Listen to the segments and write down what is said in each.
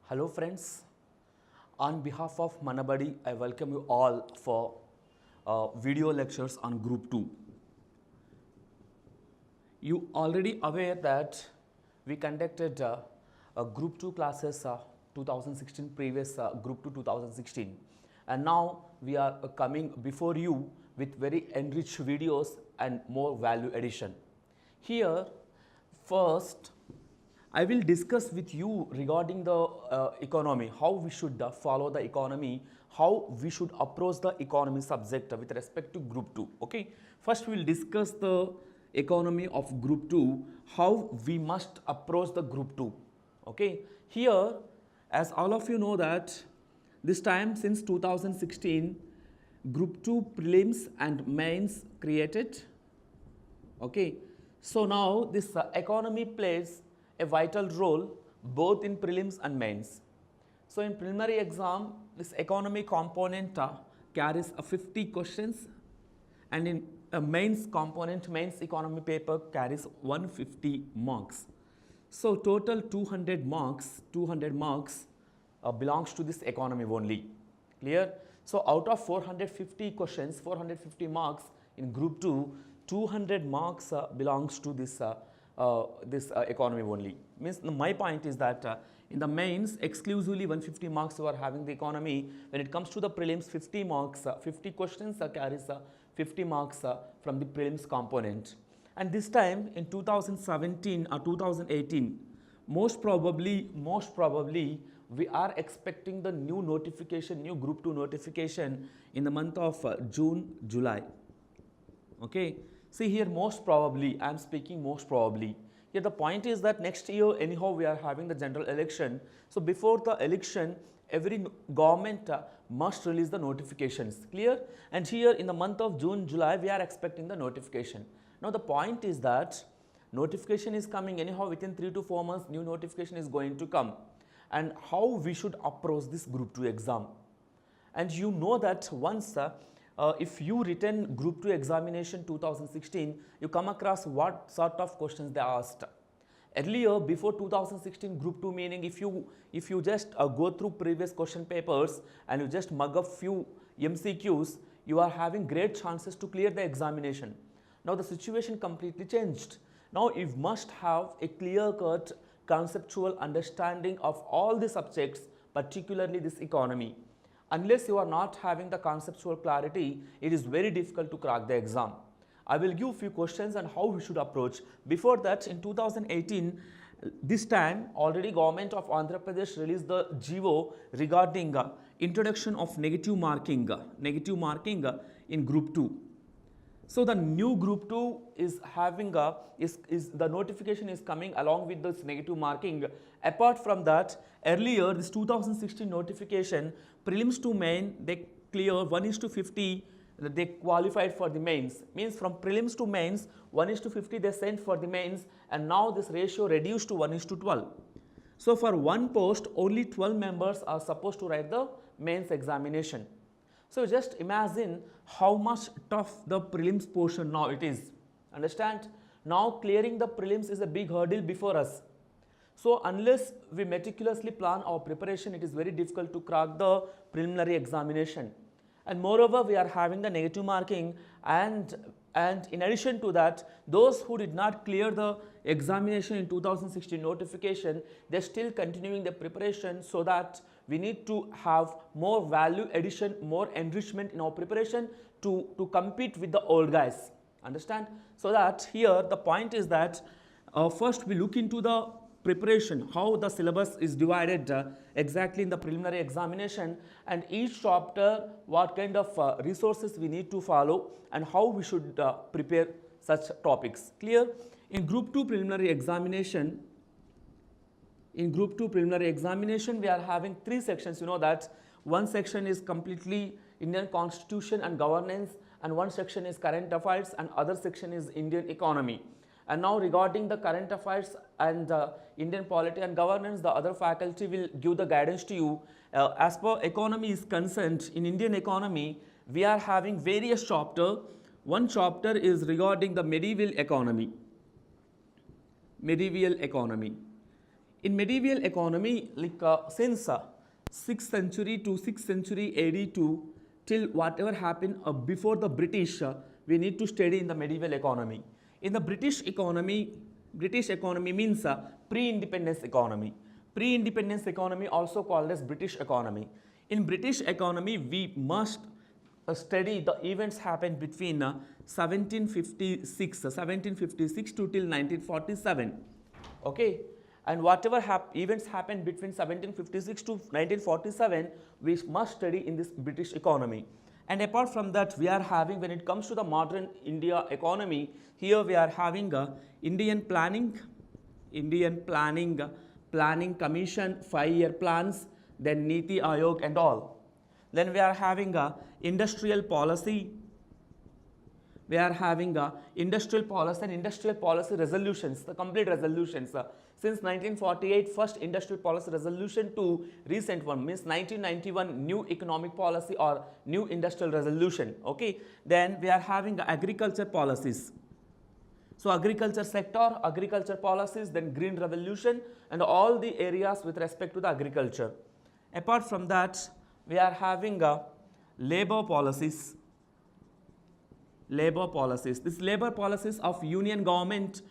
Hello friends, on behalf of Manabadi, I welcome you all for video lectures on Group 2. You already aware that we conducted Group 2 classes 2016 previous Group 2 2016, and now we are coming before you with very enriched videos and more value addition. Here first I will discuss with you regarding the economy, how we should follow the economy, how we should approach the economy subject with respect to Group 2. Okay, first we will discuss the economy of Group 2, how we must approach the Group 2. Okay, here as all of you know that this time since 2016, Group 2 prelims and mains created. Okay, so now this economy plays a vital role both in prelims and mains. So in preliminary exam, this economy component carries 50 questions, and in a mains component, mains economy paper carries 150 marks. So total 200 marks belongs to this economy only. Clear? So out of 450 questions, 450 marks in Group 2, 200 marks belongs to this economy only. Means my point is that in the mains exclusively 150 marks you are having the economy. When it comes to the prelims, 50 marks, 50 questions carries 50 marks from the prelims component. And this time in 2017 or 2018, most probably we are expecting the new notification, new Group 2 notification in the month of June, July. Okay. See here, most probably, I am speaking most probably. Here the point is that next year anyhow we are having the general election. So before the election, every government must release the notifications. Clear? And here in the month of June, July, we are expecting the notification. Now the point is that notification is coming anyhow within 3 to 4 months, new notification is going to come. And how we should approach this Group 2 exam. And you know that once if you written Group 2 examination 2016, you come across what sort of questions they asked. Earlier, before 2016 Group 2, meaning if you just go through previous question papers and you just mug up few MCQs, you are having great chances to clear the examination. Now the situation completely changed. Now you must have a clear-cut conceptual understanding of all the subjects, particularly this economy. Unless you are not having the conceptual clarity, it is very difficult to crack the exam. I will give few questions on how we should approach. Before that, in 2018, this time already government of Andhra Pradesh released the GO regarding introduction of negative marking in Group 2. So the new Group 2 is having the notification is coming along with this negative marking. Apart from that, earlier this 2016 notification, prelims to main, they clear 1:50, they qualified for the mains. Means from prelims to mains, 1:50 they sent for the mains, and now this ratio reduced to 1:12. So for one post, only 12 members are supposed to write the mains examination. So just imagine how much tough the prelims portion now it is. Understand? Now clearing the prelims is a big hurdle before us. So unless we meticulously plan our preparation, it is very difficult to crack the preliminary examination. And moreover, we are having the negative marking, and in addition to that, those who did not clear the examination in 2016 notification, they are still continuing the preparation, so that we need to have more value addition, more enrichment in our preparation to compete with the old guys. Understand? So that here the point is that first we look into the preparation, how the syllabus is divided exactly in the preliminary examination, and each chapter what kind of resources we need to follow and how we should prepare such topics. Clear? In Group 2 preliminary examination, we are having 3 sections. You know that one section is completely Indian Constitution and governance, and one section is current affairs, and other section is Indian economy. And now regarding the current affairs and Indian polity and governance, the other faculty will give the guidance to you. As per economy is concerned, in Indian economy, we are having various chapters. One chapter is regarding the medieval economy. In medieval economy, like since 6th century to 6th century AD to till whatever happened before the British, we need to study in the medieval economy. In the British economy means pre-independence economy. Pre-independence economy also called as British economy. In British economy, we must study the events happened between 1756 to till 1947. Okay, and whatever events happened between 1756 to 1947, we must study in this British economy. And apart from that, we are having, when it comes to the modern India economy, here we are having Indian planning commission, 5-year plans, then Niti Aayog and all. Then we are having industrial policy. We are having industrial policy and industrial policy resolutions, the complete resolutions. Since 1948, first industrial policy resolution to recent one means 1991 new economic policy or new industrial resolution. Okay, then we are having agriculture policies. So agriculture sector, agriculture policies, then green revolution and all the areas with respect to the agriculture. Apart from that, we are having labor policies. This labor policies of Union government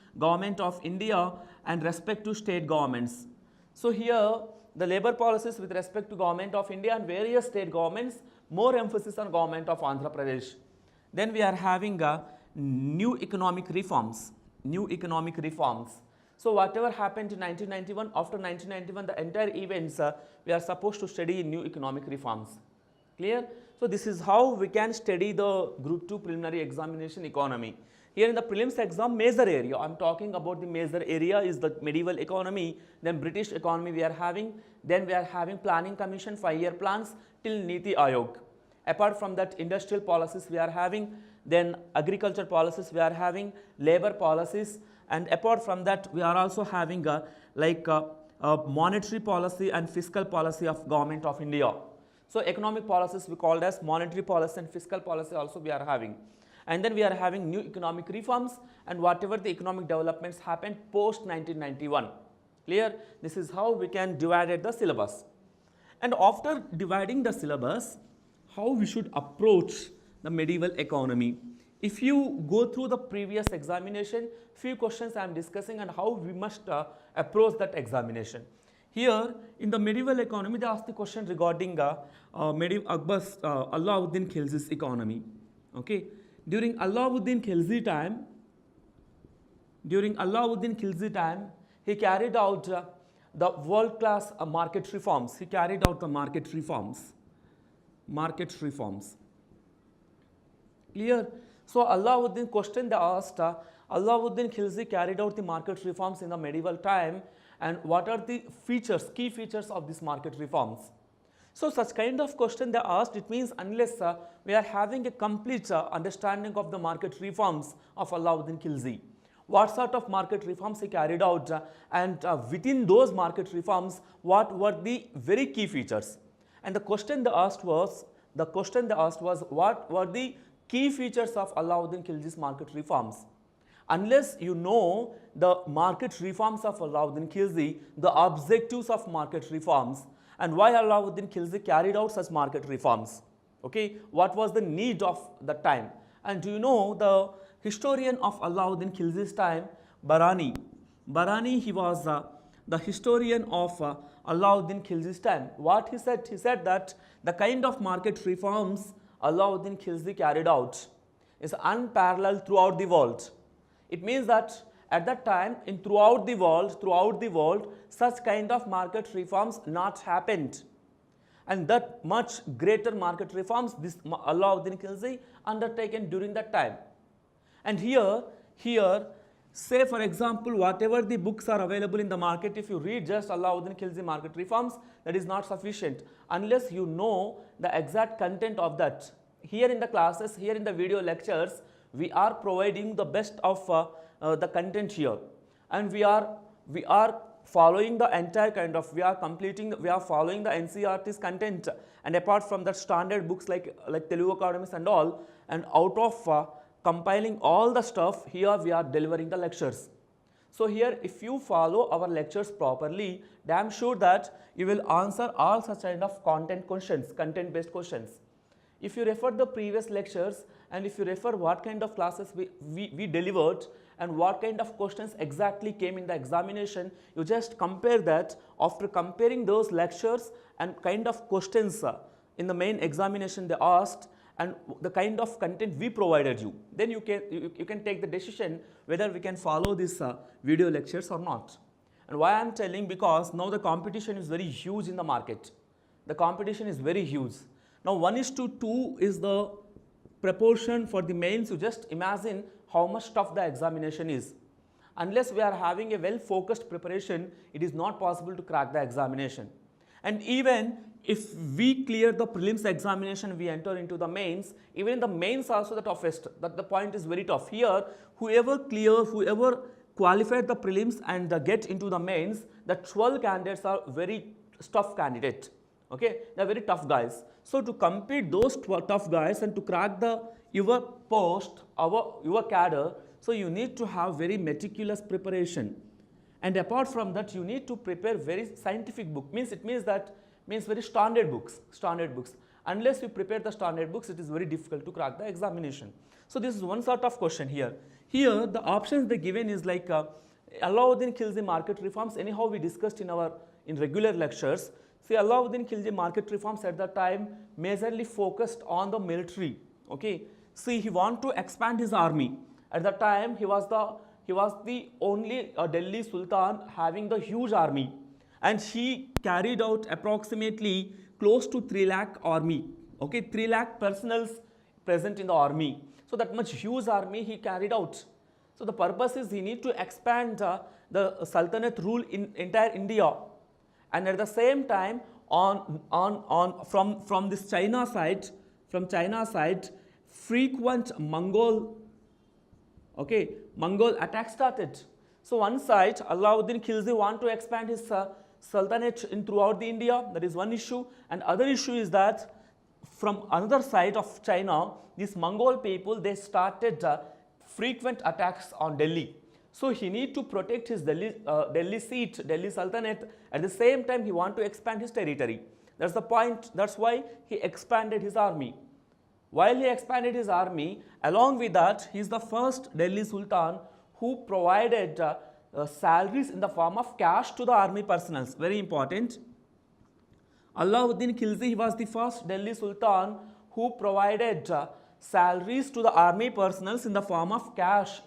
of India and respect to state governments. So here the labor policies with respect to government of India and various state governments, more emphasis on government of Andhra Pradesh. Then we are having new economic reforms. So whatever happened in 1991, after 1991 the entire events we are supposed to study in new economic reforms. Clear? So this is how we can study the Group 2 preliminary examination economy. Here in the prelims exam, major area, I am talking about the major area is the medieval economy, then British economy we are having, then we are having planning commission, 5-year plans till Niti Aayog. Apart from that, industrial policies we are having, then agriculture policies we are having, labor policies, and apart from that we are also having monetary policy and fiscal policy of government of India. So economic policies we called as monetary policy and fiscal policy also we are having. And then we are having new economic reforms and whatever the economic developments happened post 1991. Clear? This is how we can divide the syllabus. And after dividing the syllabus, how we should approach the medieval economy. If you go through the previous examination, few questions I am discussing and how we must approach that examination. Here in the medieval economy, they asked the question regarding Alauddin Khilji's economy. Okay, during Alauddin Khilji time, he carried out the world-class market reforms. Clear? So Alauddin question they asked, Alauddin Khilji carried out the market reforms in the medieval time, and what are the features, key features of these market reforms? So such kind of question they asked, it means unless we are having a complete understanding of the market reforms of Alauddin Khilji, what sort of market reforms he carried out, and within those market reforms, what were the very key features? And the question they asked was, what were the key features of Alauddin Khilji's market reforms? Unless you know the market reforms of Alauddin Khilji, the objectives of market reforms, and why Alauddin Khilji carried out such market reforms. Okay, what was the need of the time? And do you know the historian of Alauddin Khilji's time, Barani, he was the historian of Alauddin Khilji's time. What he said? He said that the kind of market reforms Alauddin Khilji carried out is unparalleled throughout the world. It means that at that time, throughout the world, such kind of market reforms not happened, and that much greater market reforms this Alauddin Khilji undertaken during that time. And here, say for example, whatever the books are available in the market, if you read just Alauddin Khilji market reforms, that is not sufficient unless you know the exact content of that. Here in the classes, here in the video lectures, we are providing the best of the content here, and we are following the entire kind of, we are following the NCERT's content, and apart from that standard books like Telugu Academies and all, and out of compiling all the stuff, here we are delivering the lectures. So here if you follow our lectures properly, damn sure that you will answer all such kind of content questions, content based questions. If you refer the previous lectures and if you refer what kind of classes we delivered and what kind of questions exactly came in the examination, you just compare that. After comparing those lectures and kind of questions in the main examination they asked and the kind of content we provided you, then you can take the decision whether we can follow these video lectures or not. And why I am telling, because now the competition is very huge in the market. The competition is very huge. Now 1:2 is the proportion for the mains. You just imagine how much tough the examination is. Unless we are having a well focused preparation, it is not possible to crack the examination. And even if we clear the prelims examination, we enter into the mains, even in the mains also the toughest, that the point is very tough. Here, whoever qualified the prelims and get into the mains, the 12 candidates are very tough candidate. Okay, they are very tough guys. So to compete those tough guys and to crack your post, your cadre, so you need to have very meticulous preparation. And apart from that, you need to prepare very scientific book. It means very standard books. Unless you prepare the standard books, it is very difficult to crack the examination. So this is one sort of question here. Here the options they given is like Alauddin Khilji market reforms. Anyhow, we discussed in regular lectures. See, Alauddin Khilji market reforms at that time majorly focused on the military. Okay. See, he want to expand his army. At that time, he was the only Delhi Sultan having the huge army, and he carried out approximately close to 3 lakh army. Okay, 3 lakh personnel present in the army. So that much huge army he carried out. So the purpose is he need to expand the Sultanate rule in entire India, and at the same time from this China side, frequent Mongol attack started. So one side, Alauddin Khilji want to expand his Sultanate throughout the India. That is one issue. And other issue is that from another side of China, these Mongol people, they started frequent attacks on Delhi. So he need to protect his Delhi seat, Delhi Sultanate. At the same time, he want to expand his territory. That's the point. That's why he expanded his army. While he expanded his army, along with that, he is the first Delhi Sultan who provided salaries in the form of cash to the army personnel. Very important. Alauddin Khilji was the first Delhi Sultan who provided salaries to the army personnel in the form of cash.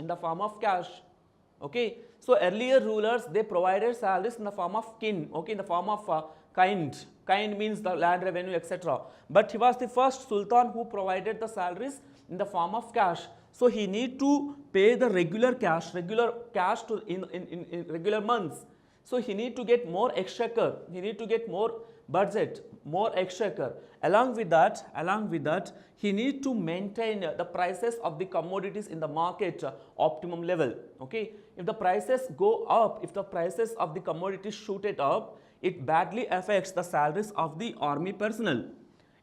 Okay. So earlier rulers, they provided salaries in the form of kin. Okay, in the form of kind. Kind means the land revenue, etc. But he was the first Sultan who provided the salaries in the form of cash. So he need to pay the regular cash to in regular months. So he need to get more exchequer. He need to get more budget, more exchequer. Along with that, he need to maintain the prices of the commodities in the market optimum level. Okay, if the prices go up, if the prices of the commodities shoot it up, it badly affects the salaries of the army personnel.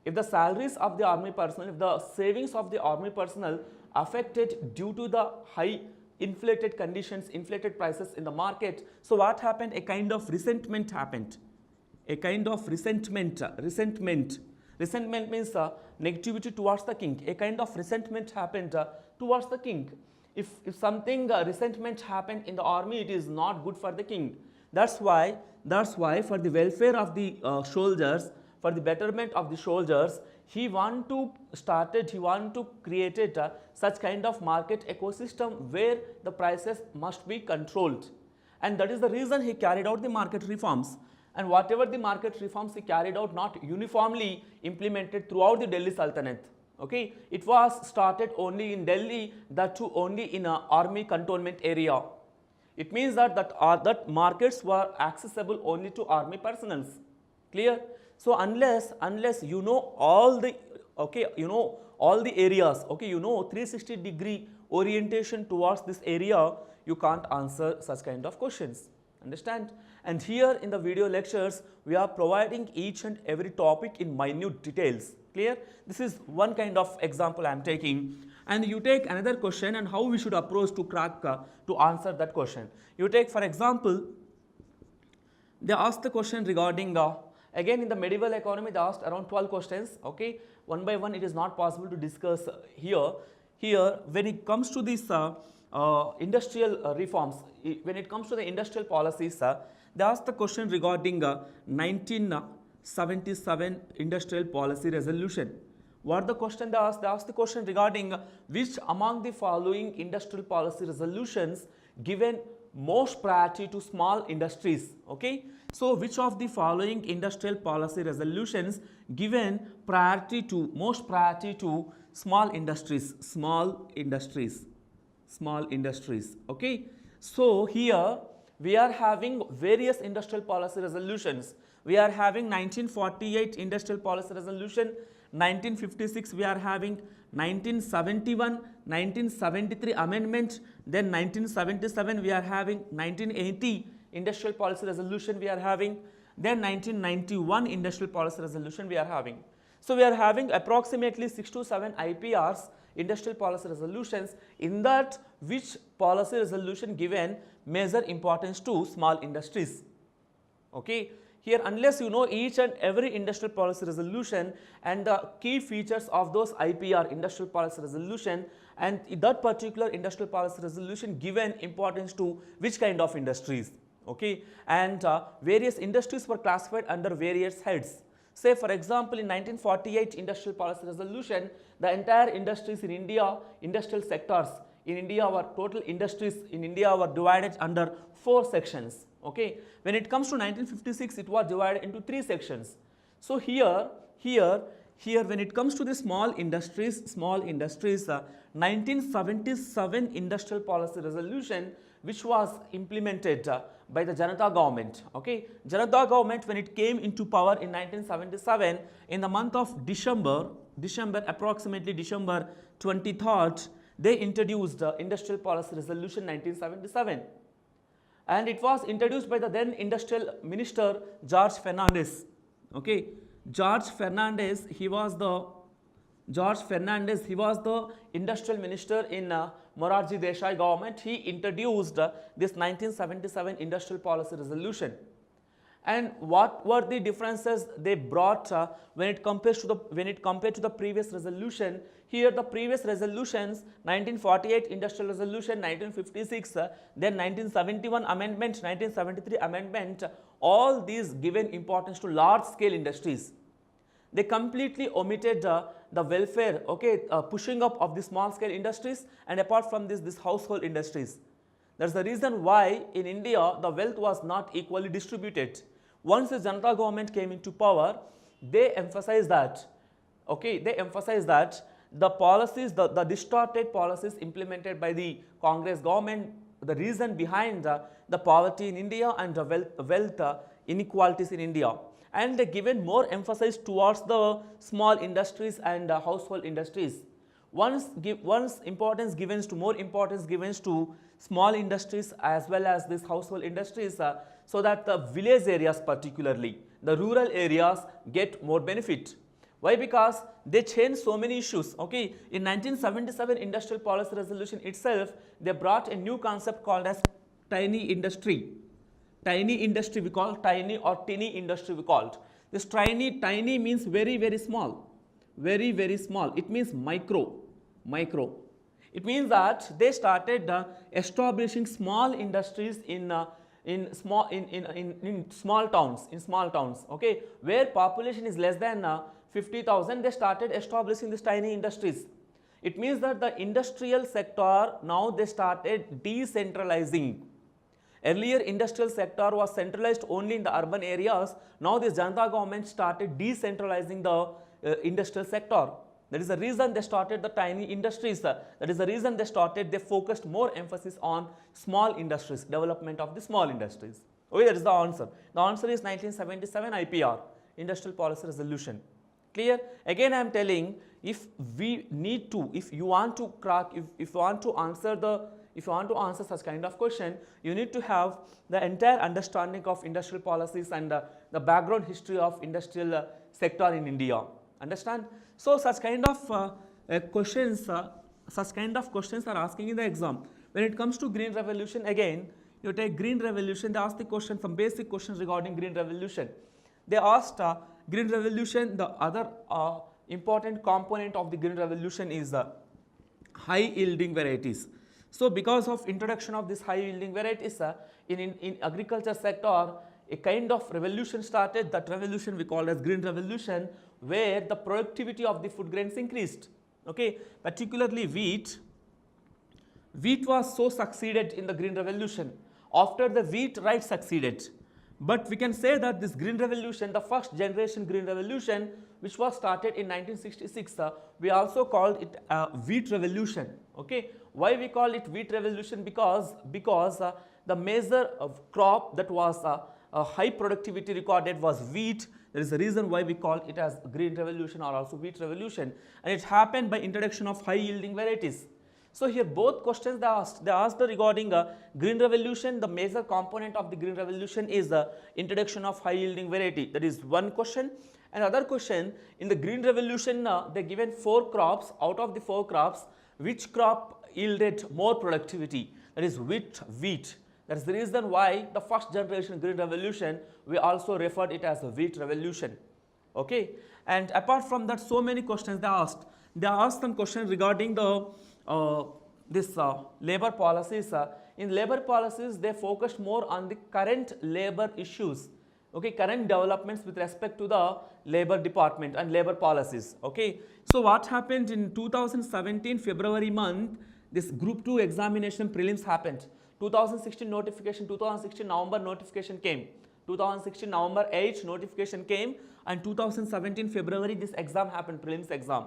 If the salaries of the army personnel, if the savings of the army personnel affected due to the high inflated conditions, inflated prices in the market, so what happened? A kind of resentment happened. Resentment means negativity towards the king. A kind of resentment happened towards the king. If something resentment happened in the army, it is not good for the king. That's why for the welfare of the soldiers, for the betterment of the soldiers, he want to create such kind of market ecosystem where the prices must be controlled. And that is the reason he carried out the market reforms. And whatever the market reforms he carried out, not uniformly implemented throughout the Delhi Sultanate. Okay, it was started only in Delhi, that too only in an army cantonment area. It means that markets were accessible only to army personnel. Clear? So unless you know all the areas, okay, 360-degree orientation towards this area, you can't answer such kind of questions. Understand? And here in the video lectures, we are providing each and every topic in minute details. Clear? This is one kind of example I am taking. and you take another question and how we should approach to crack to answer that question. You take, for example, they asked the question regarding again in the medieval economy they asked around 12 questions. Okay, one by one it is not possible to discuss here when it comes to this industrial reforms, when it comes to the industrial policies, they asked the question regarding 1977 industrial policy resolution. What the question they asked? They asked the question regarding which among the following industrial policy resolutions given most priority to small industries. Okay, so which of the following industrial policy resolutions given most priority to small industries, okay. So here we are having various industrial policy resolutions. We are having 1948 industrial policy resolution, 1956 we are having, 1971, 1973 amendment, then 1977 we are having, 1980 industrial policy resolution we are having, then 1991 industrial policy resolution we are having. So we are having approximately 6 to 7 IPRs, industrial policy resolutions. In that, which policy resolution given major importance to small industries? Okay, here unless you know each and every industrial policy resolution and the key features of those IPR, industrial policy resolution, and that particular industrial policy resolution given importance to which kind of industries, okay, and various industries were classified under various heads. Say for example, in 1948 industrial policy resolution, the entire industries in India, industrial sectors in India, our total industries in India were divided under 4 sections. Okay, when it comes to 1956, it was divided into 3 sections. So here when it comes to the small industries, 1977 industrial policy resolution, which was implemented by the Janata government. Okay, Janata government, when it came into power in 1977, in the month of December, approximately December 23rd, they introduced industrial policy resolution 1977, and it was introduced by the then industrial minister George Fernandez. Okay, George Fernandez, he was the industrial minister in Morarji Desai government. He introduced this 1977 industrial policy resolution. And what were the differences they brought when it compared to the previous resolution? Here the previous resolutions, 1948 industrial resolution, 1956, then 1971 amendment, 1973 amendment, all these given importance to large scale industries. They completely omitted the welfare, okay, pushing up of the small scale industries, and apart from this household industries. That's the reason why in India the wealth was not equally distributed. Once the Janata government came into power, they emphasized that, okay, the policies, the distorted policies implemented by the Congress government, the reason behind the poverty in India and the wealth inequalities in India, and they given more emphasis towards the small industries and household industries. More importance given to small industries as well as these household industries, so that the village areas, particularly the rural areas, get more benefit. Why? Because they changed so many issues. Okay, in 1977 industrial policy resolution itself, they brought a new concept called as tiny industry. Tiny industry we call, tiny or teeny industry we called. This tiny means very, very small, very, very small. It means micro. It means that they started establishing small industries in small towns, okay, where population is less than 50,000. They started establishing these tiny industries. It means that the industrial sector, now they started decentralizing. Earlier industrial sector was centralized only in the urban areas. Now this Janata government started decentralizing the industrial sector. That is the reason they started the tiny industries. That is the reason they focused more emphasis on small industries, development of the small industries. Okay, that is the answer. The answer is 1977 IPR, Industrial Policy Resolution. Clear? Again I am telling, if you want to answer such kind of question, you need to have the entire understanding of industrial policies and the background history of industrial sector in India. Understand? So such kind of questions such kind of questions are asking in the exam. When it comes to green revolution, again, you take green revolution, they ask the question, some basic questions regarding green revolution. They asked green revolution, the other important component of the green revolution is the high yielding varieties. So because of introduction of this high yielding varieties in agriculture sector, a kind of revolution started. That revolution we call as green revolution, where the productivity of the food grains increased. Okay, particularly wheat. Wheat was so succeeded in the green revolution. After the wheat, rice succeeded. But we can say that this green revolution, the first generation green revolution, which was started in 1966, we also called it wheat revolution. Okay, why we call it wheat revolution? Because the major crop that was high productivity recorded was wheat. There is a reason why we call it as green revolution or also wheat revolution, and it happened by introduction of high yielding varieties. So here both questions they asked regarding green revolution. The major component of the green revolution is the introduction of high yielding variety. That is one question. Another question, in the green revolution they given 4 crops. Out of the 4 crops, which crop yielded more productivity? That is wheat. That is the reason why the first generation green revolution we also referred it as a wheat revolution. Okay, and apart from that, so many questions they asked. They asked some questions regarding the labor policies. In labor policies, they focused more on the current labor issues, okay, current developments with respect to the labor department and labor policies. Okay, so what happened in 2017 February month, this group 2 examination prelims happened. 2016 notification, 2016 November notification came, 2016 November 8 notification came, and 2017 February this exam happened, prelims exam.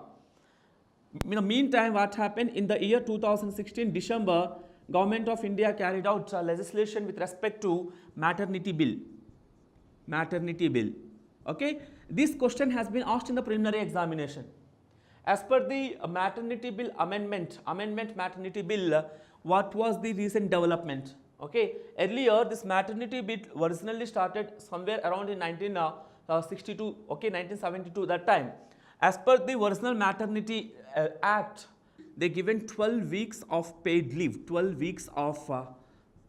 In the meantime, what happened in the year 2016 December, Government of India carried out legislation with respect to maternity bill. Okay, this question has been asked in the preliminary examination. As per the maternity bill amendment maternity bill, what was the recent development? Okay, earlier this maternity bill originally started somewhere around in 1962, okay, 1972 that time. As per the original maternity act, they given 12 weeks of paid leave, 12 weeks of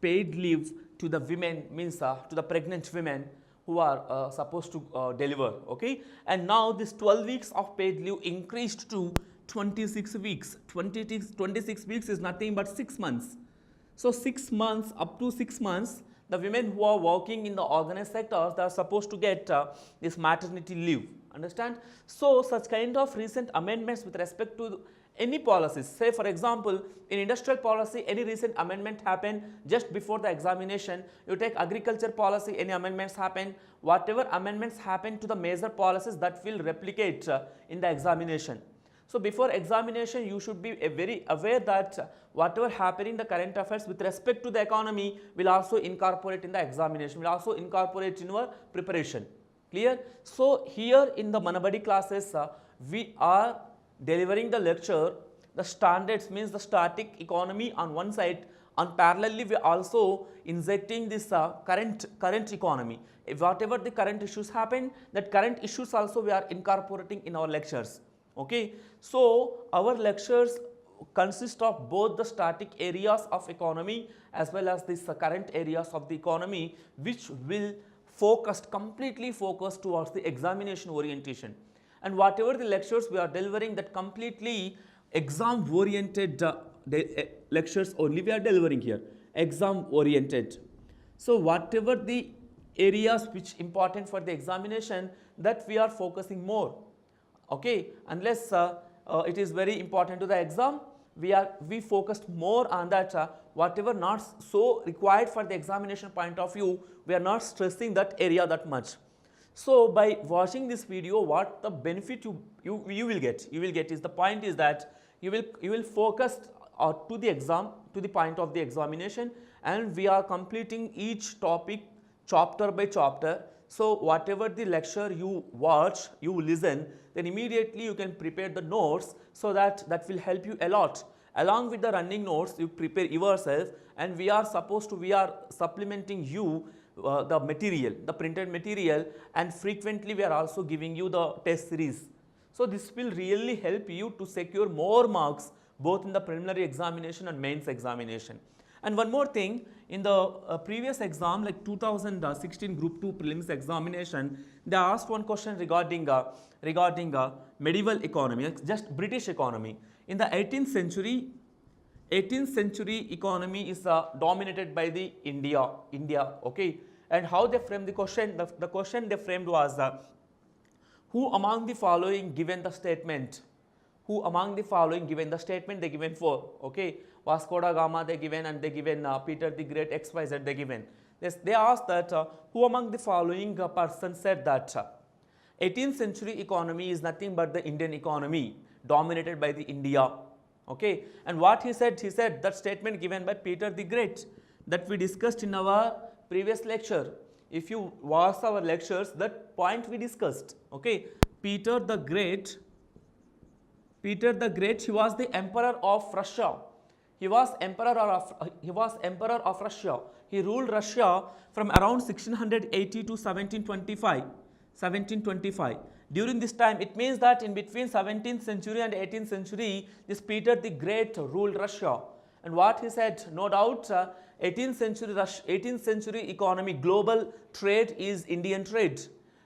paid leave to the women, means to the pregnant women who are supposed to deliver. Okay, and now this 12 weeks of paid leave increased to 26 weeks. 26 weeks is nothing but 6 months. So 6 months, up to 6 months, the women who are working in the organized sectors, they are supposed to get this maternity leave. Understand? So such kind of recent amendments with respect to any policies, say for example in industrial policy, any recent amendment happened just before the examination. You take agriculture policy, any amendments happen, whatever amendments happen to the major policies, that will replicate in the examination. So before examination, you should be very aware that whatever happening in the current affairs with respect to the economy will also incorporate in the examination, will also incorporate in your preparation. Clear? So here in the Manabadi classes, we are delivering the lecture, the standards, means the static economy on one side, and parallelly we are also injecting this current economy. If whatever the current issues happen, that current issues also we are incorporating in our lectures. Okay, so our lectures consist of both the static areas of economy as well as this current areas of the economy, which will completely focused towards the examination orientation. And whatever the lectures we are delivering, that completely exam oriented lectures only we are delivering here, exam oriented. So whatever the areas which important for the examination, that we are focusing more. Okay, unless it is very important to the exam, we focused more on that. Whatever not so required for the examination point of view, we are not stressing that area that much. So by watching this video, what the benefit you will get is, the point is that you will focus to the exam, to the point of the examination, and we are completing each topic chapter by chapter. So whatever the lecture you watch, you listen, then immediately you can prepare the notes, so that will help you a lot. Along with the running notes, you prepare yourself, and we are supplementing you the material, the printed material, and frequently we are also giving you the test series. So this will really help you to secure more marks both in the preliminary examination and mains examination. And one more thing, in the previous exam, like 2016 Group 2 prelims examination, they asked one question regarding medieval economy, just British economy. In the 18th century economy is dominated by the India, okay. And how they framed the question? The question they framed was, who among the following given the statement? Who among the following given the statement? They given 4, okay. Vasco da Gama they given, and they given Peter the Great, XYZ they given. Yes, they asked that who among the following person said that 18th century economy is nothing but the Indian economy dominated by the India, okay. And what he said that statement given by Peter the Great that we discussed in our previous lecture. If you watch our lectures, that point we discussed, okay. Peter the Great, he was the emperor of Russia. He was emperor of Russia. He ruled Russia from around 1680 to 1725. During this time, it means that in between 17th century and 18th century, this Peter the Great ruled Russia. And what he said, no doubt, 18th century economy, global trade is Indian trade.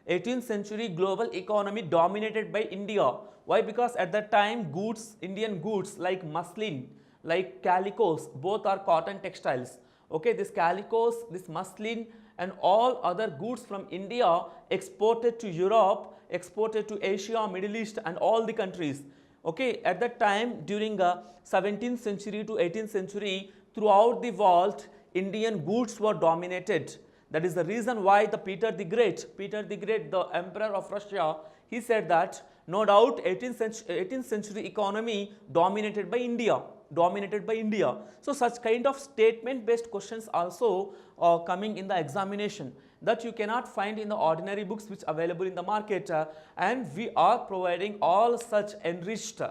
18th century global economy dominated by India. Why? Because at that time, Indian goods like muslin, like calicos, both are cotton textiles. Okay, this calicos, this muslin and all other goods from India exported to Europe, exported to Asia, Middle East and all the countries. Okay, at that time during 17th century to 18th century, throughout the world, Indian goods were dominated. That is the reason why the Peter the Great, the emperor of Russia, he said that no doubt 18th century economy dominated by India. So such kind of statement based questions also coming in the examination that you cannot find in the ordinary books which available in the market, and we are providing all such enriched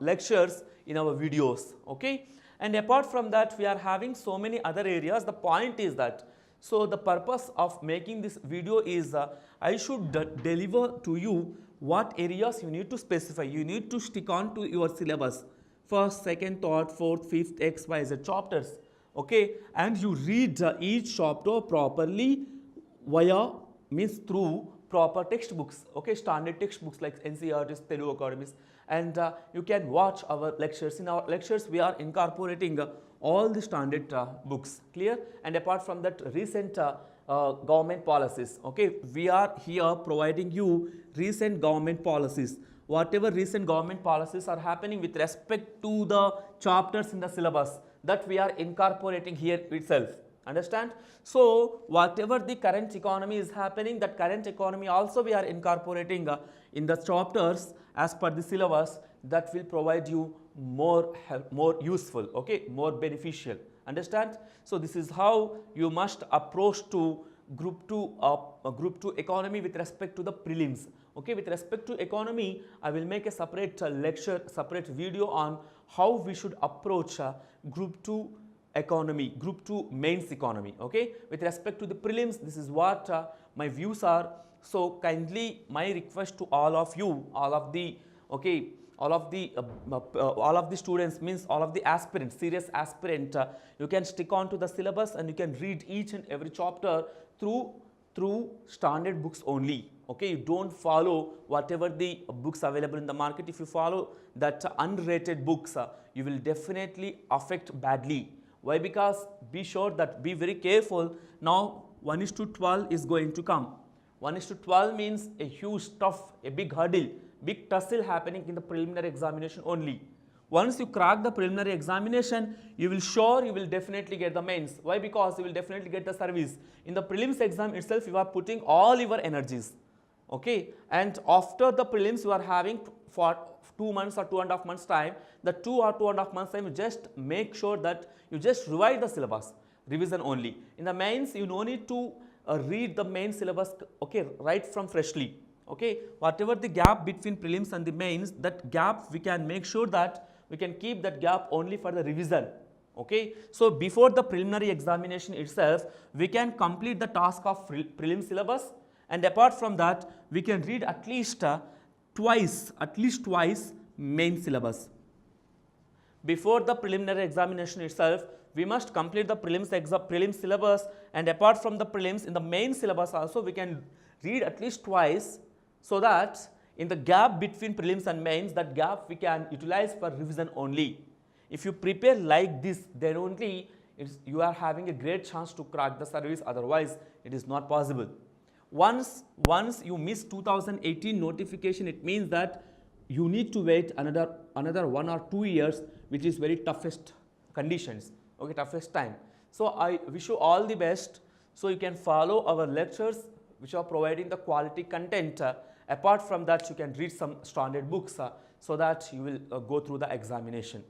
lectures in our videos, okay. And apart from that, we are having so many other areas. The point is that, so the purpose of making this video is I should deliver to you what areas you need to specify. You need to stick on to your syllabus, first, second, third, fourth, fifth, X, Y, Z chapters, okay. And you read each chapter properly through proper textbooks, okay, standard textbooks like NCERT's, Telugu Academies, and you can watch our lectures. In our lectures, we are incorporating all the standard books, clear. And apart from that, recent government policies, okay, we are here providing you recent government policies. Whatever recent government policies are happening with respect to the chapters in the syllabus, that we are incorporating here itself. Understand? So whatever the current economy is happening, that current economy also we are incorporating in the chapters as per the syllabus, that will provide you more useful, okay, more beneficial. Understand? So this is how you must approach to group 2 economy with respect to the prelims. Okay, with respect to economy, I will make a separate lecture, separate video on how we should approach group 2 economy, group 2 mains economy. Okay, with respect to the prelims, this is what my views are. So kindly, my request to all of you, all of the students, means all of the aspirants, serious aspirant, you can stick on to the syllabus and you can read each and every chapter through standard books only. Okay, you don't follow whatever the books available in the market. If you follow that unrated books, you will definitely affect badly. Why? Because be very careful. Now 1:12 is going to come. 1:12 means a huge tough, a big hurdle, big tussle happening in the preliminary examination only. Once you crack the preliminary examination, you will definitely get the mains. Why? Because you will definitely get the service. In the prelims exam itself, you are putting all your energies. Okay, and after the prelims, you are having for 2 months or 2.5 months time, the 2 or 2.5 months time, you just make sure that you just revise the syllabus, revision only. In the mains, you no need to read the main syllabus, okay, right from freshly. Okay, whatever the gap between prelims and the mains, that gap we can make sure that we can keep that gap only for the revision. Okay, so before the preliminary examination itself, we can complete the task of prelim syllabus, and apart from that, we can read at least twice main syllabus. before the preliminary examination itself, we must complete the prelims syllabus, and apart from the prelims, in the main syllabus also we can read at least twice, so that in the gap between prelims and mains, that gap we can utilize for revision only. If you prepare like this, then only you are having a great chance to crack the service, otherwise it is not possible. Once you miss 2018 notification, it means that you need to wait another 1 or 2 years, which is very toughest conditions, okay, toughest time. So I wish you all the best. So you can follow our lectures which are providing the quality content. Apart from that, you can read some standard books so that you will go through the examination.